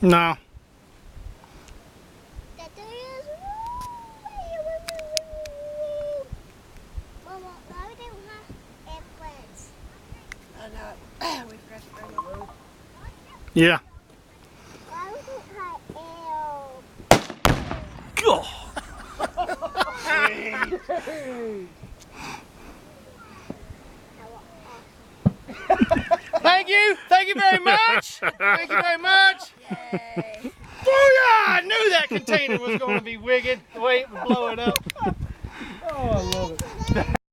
No. I know. We forgot to bring the rope. Yeah. Thank you very much. Thank you very much. Yay. Booyah! I knew that container was going to be wicked the way it was blowing up. Oh, I love it.